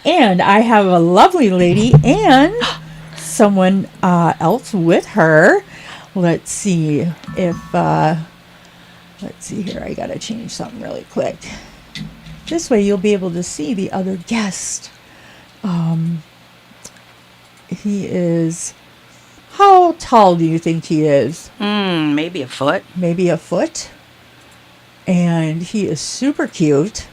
And I have a lovely lady and someone else with her. Let's see if, let's see here. I got to change something really quick. This way you'll be able to see the other guest. He is, how tall do you think he is? Maybe a foot. Maybe a foot. And he is super cute.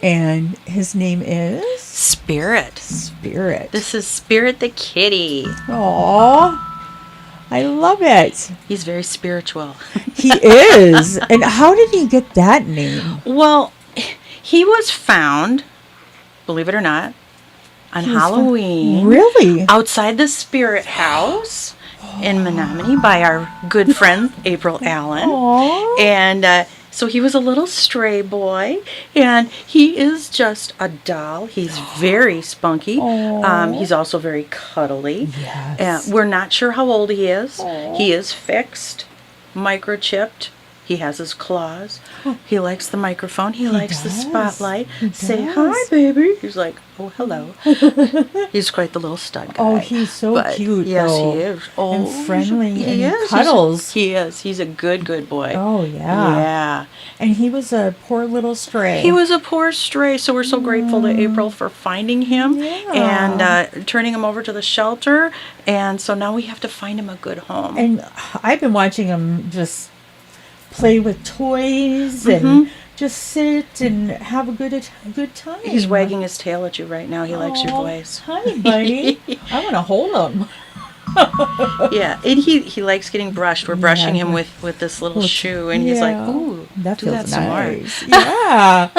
And his name is? Spirit. Spirit. This is Spirit the kitty. Aww. I love it. He's very spiritual. He is. And how did he get that name? Well, he was found, believe it or not, on Halloween. Really? Outside the Spirit House in Menominee by our good friend April Allen. Aww. And so he was a little stray boy, and he is just a doll. He's very spunky. He's also very cuddly. Yes. We're not sure how old he is. He is fixed, microchipped. He has his claws. He likes the microphone. He likes the spotlight. Say hi, baby. He's like, oh, hello. He's quite the little stud guy. Oh, he's so cute. Yes, though. he is. Oh, and friendly. he and is. Cuddles. He is. He's a good boy. Oh, yeah. Yeah. And he was a poor little stray. He was a poor stray, so we're so grateful to April for finding him and turning him over to the shelter. And so now we have to find him a good home. And I've been watching him just play with toys and just sit and have a good time. He's wagging his tail at you right now. He likes your voice. Hi, buddy. I want to hold him. Yeah, and he likes getting brushed. We're brushing him with this little shoe, and he's like, ooh, that do feels that some nice. more. Yeah.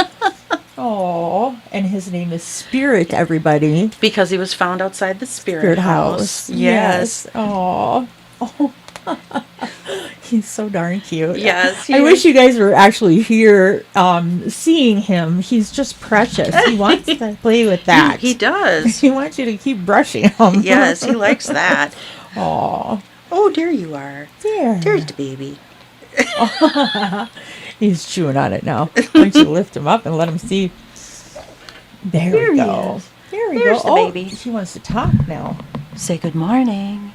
Oh, and his name is Spirit, everybody. Because he was found outside the Spirit House. Yes. Oh. He's so darn cute. Yes. I wish you guys were actually here seeing him. He's just precious. He wants to play with that. He does. He wants you to keep brushing him. Yes, he likes that. Aw. Oh, there you are. There's the baby. He's chewing on it now. Why don't you lift him up and let him see? There we go. There's the baby. He wants to talk now. Say good morning.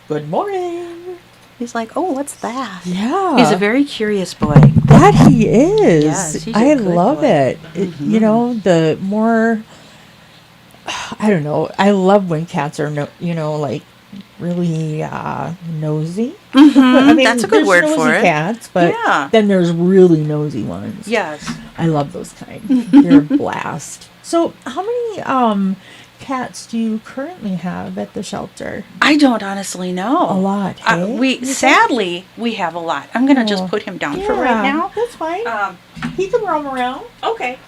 Good morning. He's like, oh, what's that? Yeah. He's a very curious boy. That he is. Yes, he's a I good love boy. it. You know, the more, I don't know, I love when cats are, like really nosy. I mean, That's a good word there's for nosy it. cats, but Yeah. then there's really nosy ones. Yes. I love those kind. They're a blast. So how many cats do you currently have at the shelter? I don't honestly know. A lot, hey? Sadly, we have a lot. I'm going to just put him down for right now. That's fine. He can roam around. Okay.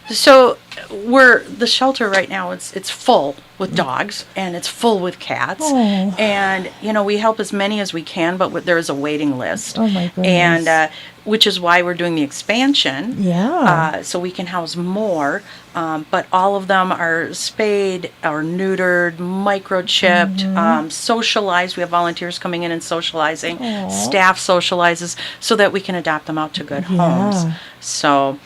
So the shelter right now, it's full with dogs and it's full with cats. Oh. And, we help as many as we can, but there is a waiting list. Oh, my goodness. And which is why we're doing the expansion. Yeah. So we can house more. But all of them are spayed or neutered, microchipped, socialized. We have volunteers coming in and socializing. Aw. Staff socializes so that we can adopt them out to good homes. So...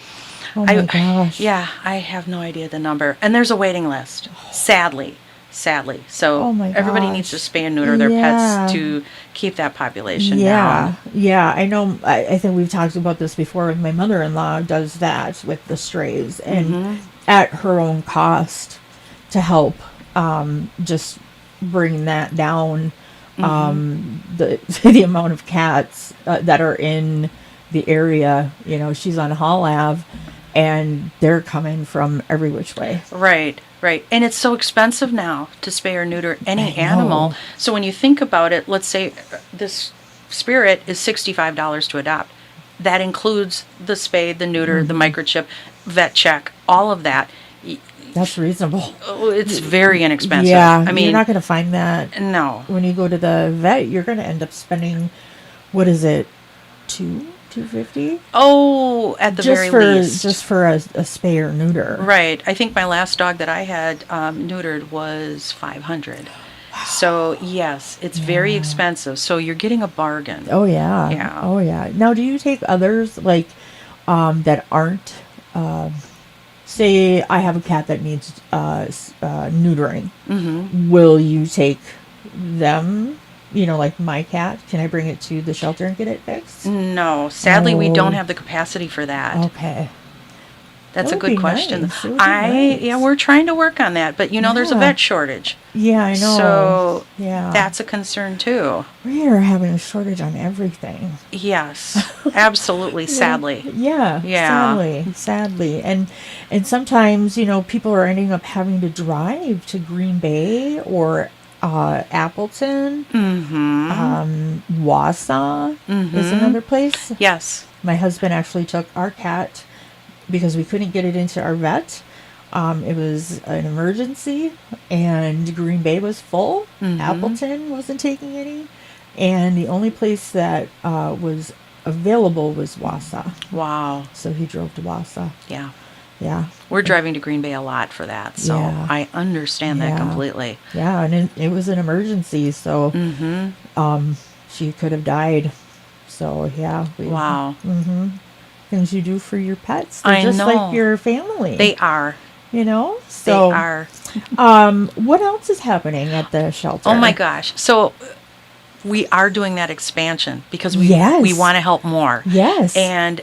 Oh my gosh. Yeah, I have no idea the number. And there's a waiting list, sadly. So Oh my everybody gosh. needs to spay and neuter their pets to keep that population down. Yeah. I know. I think we've talked about this before. My mother-in-law does that with the strays and at her own cost to help just bring that down. The amount of cats that are in the area. She's on Hall Ave. And they're coming from every which way. Right. And it's so expensive now to spay or neuter any animal. So when you think about it, let's say this Spirit is $65 to adopt. That includes the spay, the neuter, the microchip, vet check, all of that. That's reasonable. It's very inexpensive. Yeah, I mean, you're not going to find that. No. When you go to the vet, you're going to end up spending, what is it, $250? Oh, at the very least. Just for a spay or neuter. Right. I think my last dog that I had neutered was $500. So, yes, it's very expensive. So you're getting a bargain. Oh, yeah. Yeah. Oh, yeah. Now, do you take others, like, that aren't say I have a cat that needs neutering. Mm-hmm. Will you take them? You know, like my cat. Can I bring it to the shelter and get it fixed? No, sadly, we don't Oh. have the capacity for that. Okay. That's That a would good be question. nice. It would be nice. Yeah, we're trying to work on that, but there's a Yeah. vet shortage. Yeah, I know. So Yeah. that's a concern too. We are having a shortage on everything. Yes, absolutely, sadly. Yeah, Yeah. sadly. And sometimes, people are ending up having to drive to Green Bay or Appleton. Mm-hmm. Wausau is another place. Yes. My husband actually took our cat because we couldn't get it into our vet. It was an emergency, and Green Bay was full. Appleton wasn't taking any, and the only place that was available was Wausau. Wow. So he drove to Wausau. Yeah. Yeah. We're driving to Green Bay a lot for that, so Yeah. I understand that Yeah. completely. Yeah, and it was an emergency, so she could have died. So yeah. Wow. Things you do for your pets. They're I just know. like your family. They are. So They are. what else is happening at the shelter? Oh my gosh. So we are doing that expansion because Yes. we want to help more. Yes. And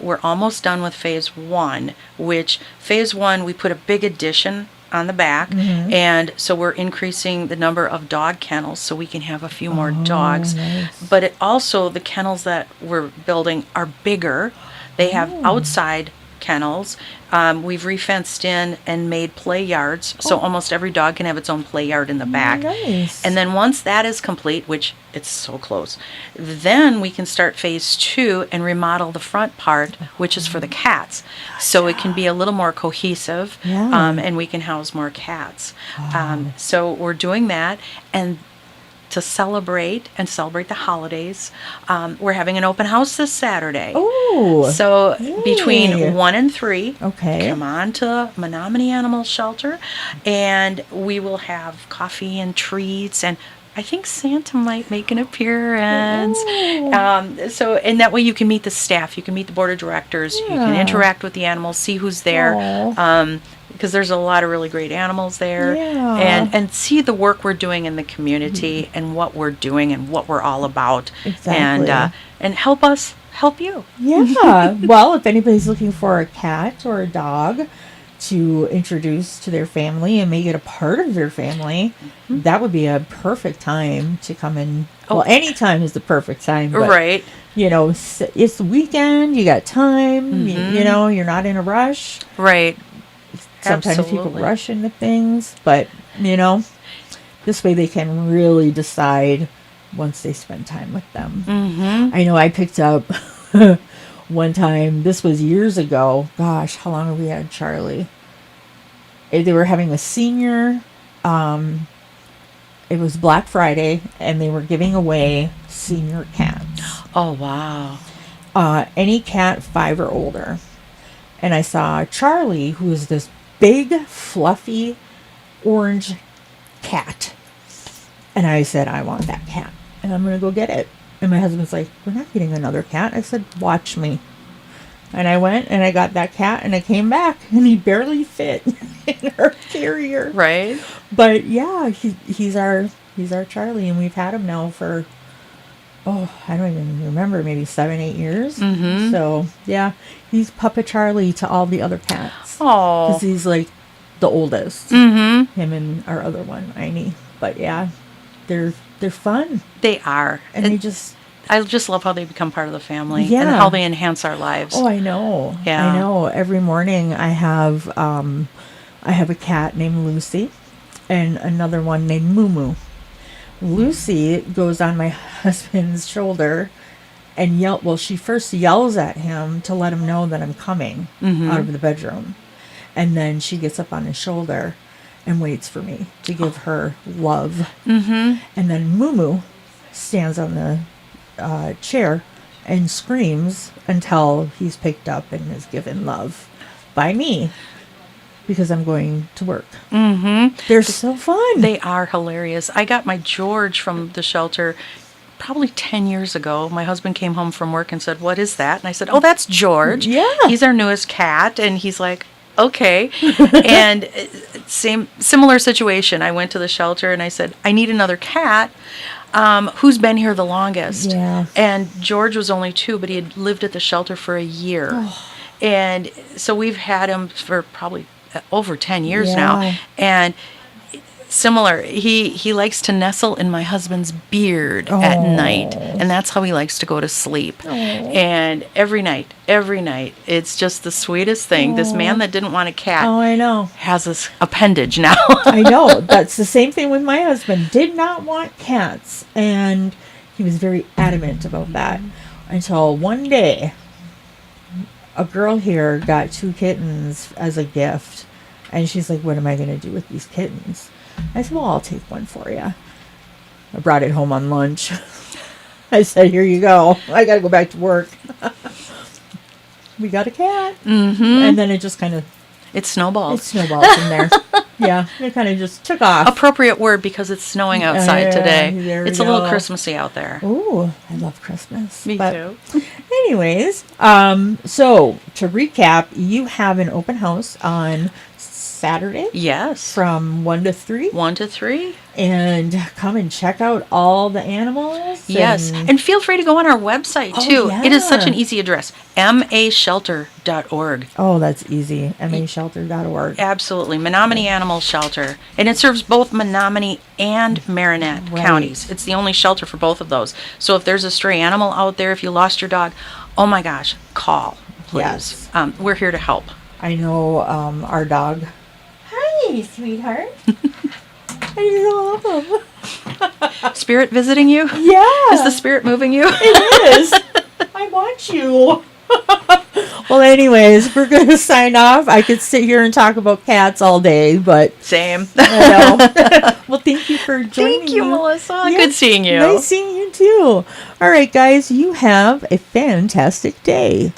we're almost done with phase 1, which phase 1 we put a big addition on the back, and so we're increasing the number of dog kennels so we can have a few more dogs. Nice. But it also, the kennels that we're building are bigger. They have outside kennels. We've refenced in and made play yards, so almost every dog can have its own play yard in the back. Nice. And then once that is complete, which it's so close, then we can start phase 2 and remodel the front part, which is for the cats. So it can be a little more cohesive, Yeah. and we can house more cats. So we're doing that, and to celebrate the holidays, we're having an open house this Saturday. Oh. So Yay. between 1 and 3, Okay. come on to Menominee Animal Shelter, and we will have coffee and treats, and I think Santa might make an appearance. And that way you can meet the staff, you can meet the board of directors, you can Yeah. interact with the animals, see who's there. Aw. Because there's a lot of really great animals there, Yeah. and see the work we're doing in the community and what we're doing and what we're all about, Exactly. and help us help you. Yeah. Well, if anybody's looking for a cat or a dog to introduce to their family and make it a part of their family, that would be a perfect time to come in. Well, any time is the perfect time. But, Right. It's the weekend. You got time. You're not in a rush. Right. Sometimes people Absolutely. rush into things, but this way they can really decide once they spend time with them. I know I picked up one time, this was years ago. Gosh, how long have we had Charlie? They were having a senior, it was Black Friday, and they were giving away senior cats. Oh, wow. Any cat 5 or older. And I saw Charlie, who is this big, fluffy, orange cat. And I said, I want that cat. And I'm going to go get it. And my husband's like, we're not getting another cat. I said, watch me. And I went and I got that cat and I came back and he barely fit in our carrier. Right. But yeah, he's our Charlie, and we've had him now for, I don't even remember, maybe 7-8 years. So yeah, he's Papa Charlie to all the other cats. Oh. Because he's like the oldest. Him and our other one, Einie. But yeah, they're fun. They are. And they just... I just love how they become part of the family and Yeah. how they enhance our lives. Oh, I know. Yeah. I know. Every morning I have a cat named Lucy and another one named Moo Moo. Lucy goes on my husband's shoulder and she first yells at him to let him know that I'm coming out of the bedroom. And then she gets up on his shoulder and waits for me to give her love. And then Moo Moo stands on the chair and screams until he's picked up and is given love by me because I'm going to work. They're so fun. They are hilarious. I got my George from the shelter probably 10 years ago. My husband came home from work and said, "What is that?" And I said, "Oh, that's George. Yeah. He's our newest cat." And he's like, okay. And similar situation. I went to the shelter and I said, I need another cat. Who's been here the longest? Yeah. And George was only 2, but he had lived at the shelter for a year. Oh. And so we've had him for probably over 10 years Yeah. now. And similar, he likes to nestle in my husband's beard at night, and that's how he likes to go to sleep. And every night, it's just the sweetest thing. This man that didn't want a cat Oh, I know. has this appendage now. I know. That's the same thing with my husband. Did not want cats. And he was very adamant about that. Until one day, a girl here got 2 kittens as a gift. And she's like, what am I going to do with these kittens? I said, well, I'll take one for you. I brought it home on lunch. I said, here you go. I got to go back to work. We got a cat. Mm-hmm. And then it just kind of... It snowballs. in there. Yeah, it kind of just took off. Appropriate word because it's snowing outside Yeah, today. there we It's a little go. Christmassy out there. Ooh, I love Christmas. Me too. Anyways, so to recap, you have an open house on Saturday Yes. from 1 to 3. 1 to 3. And come and check out all the animals. Yes. And feel free to go on our website Oh, too. It is such yeah. an easy address. mashelter.org. Oh, that's easy. mashelter.org. Absolutely. Menominee Animal Shelter. And it serves both Menominee and Marinette Right. counties. It's the only shelter for both of those. So if there's a stray animal out there, if you lost your dog, oh my gosh, call, please. Yes. We're here to help. I know our dog. Hi, sweetheart. I love him. Spirit visiting you? Yeah. Is the spirit moving you? It is. I want you. Well, anyways, we're going to sign off. I could sit here and talk about cats all day, but Same. I know. Well, thank you for joining Thank you, me. Melissa. Yeah, Good seeing you. Nice seeing you, too. All right, guys, you have a fantastic day.